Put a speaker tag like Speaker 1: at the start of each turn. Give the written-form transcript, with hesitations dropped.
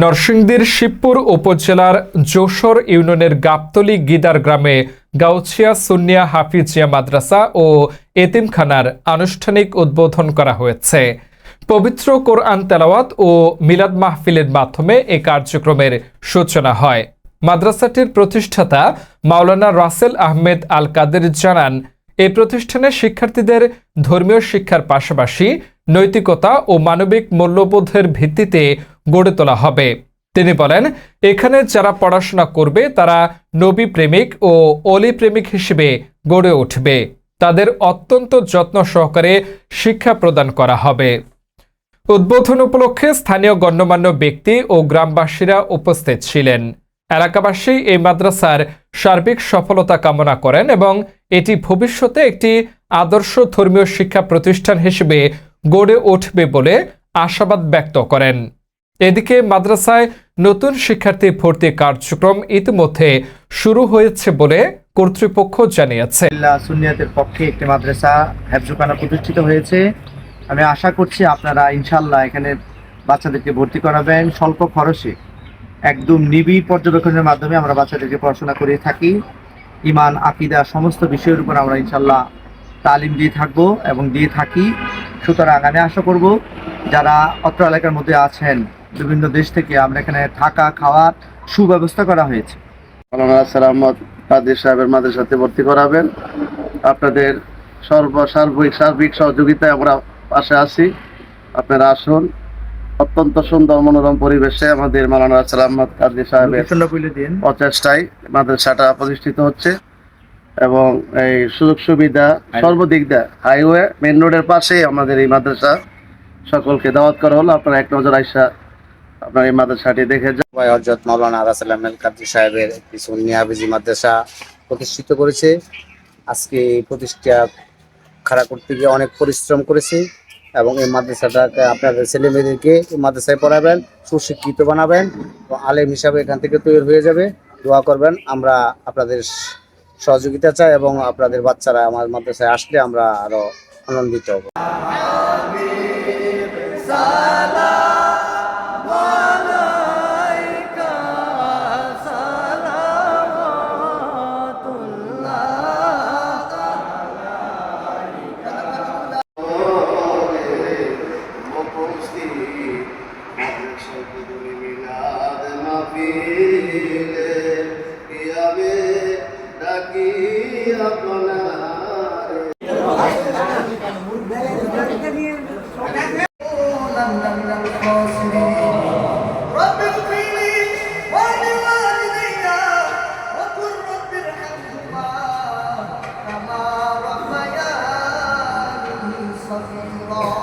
Speaker 1: নরসিংদীর শিবপুর উপজেলার যশোর ইউনিয়নের গাবতলী গিদার গ্রামে গাউছিয়া সুন্নিয়া হাফিজিয়া মাদ্রাসা ও এতিমখানার আনুষ্ঠানিক উদ্বোধন করা হয়েছে। পবিত্র কোরআন তেলাওয়াত ও মিলাদ মাহফিলের মাধ্যমে এই কার্যক্রমের সূচনা হয়। মাদ্রাসাটির প্রতিষ্ঠাতা মাওলানা রাসেল আহমেদ আল কাদের জানান, এই প্রতিষ্ঠানে শিক্ষার্থীদের ধর্মীয় শিক্ষার পাশাপাশি নৈতিকতা ও মানবিক মূল্যবোধের ভিত্তিতে গড়ে তোলা হবে। তিনি বলেন, এখানে যারা পড়াশোনা করবে তারা নবী প্রেমিক ও অলি প্রেমিক হিসেবে গড়ে উঠবে। তাদের অত্যন্ত যত্ন সহকারে শিক্ষা প্রদান করা হবে। উদ্বোধন উপলক্ষে স্থানীয় গণ্যমান্য ব্যক্তি ও গ্রামবাসীরা উপস্থিত ছিলেন। এলাকাবাসী এই মাদ্রাসার সার্বিক সফলতা কামনা করেন এবং এটি ভবিষ্যতে একটি আদর্শ ধর্মীয় শিক্ষা প্রতিষ্ঠান হিসেবে গড়ে উঠবে বলে আশাবাদ ব্যক্ত করেন। এদিকে মাদ্রাসায় নতুন শিক্ষার্থী ভর্তি কার্যক্রম ইতিমধ্যে শুরু হয়েছে বলে কর্তৃপক্ষ জানিয়েছে।
Speaker 2: সুন্নিয়াতের পক্ষে একটি মাদ্রাসা হেফজখানা প্রতিষ্ঠিত হয়েছে। আমি আশা করছি আপনারা ইনশাল্লাহ এখানে বাচ্চাদেরকে ভর্তি করাবেন স্বল্প খরচে। একদম নিবিড় পর্যবেক্ষণের মাধ্যমে আমরা বাচ্চাদেরকে পড়াশোনা করে থাকি। ইমান, আকিদা সমস্ত বিষয়ের উপর আমরা ইনশাল্লাহ তালিম দিয়ে থাকবো এবং দিয়ে থাকি। সুতরাং আমি আশা করব যারা অত্র এলাকার মধ্যে আছেন, বিভিন্ন দেশ থেকে আমরা এখানে থাকা খাওয়ার সুব্যবস্থা করা হয়েছে।
Speaker 3: মাওলানা কাদের সাহেবের মাদ্রাসাতে ভর্তি করাবেন। আপনাদের সার্বিক সহযোগিতায় আমরা পাশে আছি। আপনারা আসুন। অত্যন্ত সুন্দর মনোরম পরিবেশে আমাদের মাওলানা কাদের সাহেবের প্রচেষ্টায় মাদ্রাসাটা প্রতিষ্ঠিত হচ্ছে এবং এই সুযোগ সুবিধা সর্বদিক দিয়ে হাইওয়ে মেন রোডের পাশেই আমাদের এই মাদ্রাসা। সকলকে দাওয়াত করা হলো, আপনারা এক নজর আইসা আপনার এই মাদ্রাসাটি দেখে যান।
Speaker 4: হযরত মাওলানা রাসেল আহমেদ কাদের সাহেবের একটি সুন্নিয়া হাফিজি মাদ্রাসা প্রতিষ্ঠিত করেছে। আজকে এই প্রতিষ্ঠা খাড়া করতে গিয়ে অনেক পরিশ্রম করেছে এবং এই মাদ্রাসাটাকে আপনাদের ছেলে মেয়েদেরকে এই মাদ্রাসায় পড়াবেন, সুশিক্ষিত বানাবেন, আলেম হিসাবে এখান থেকে তৈরি হয়ে যাবে। দোয়া করবেন। আমরা আপনাদের সহযোগিতা চাই এবং আপনাদের বাচ্চারা আমার মাদ্রাসায় আসলে আমরা আরো আনন্দিত হব।
Speaker 5: Allah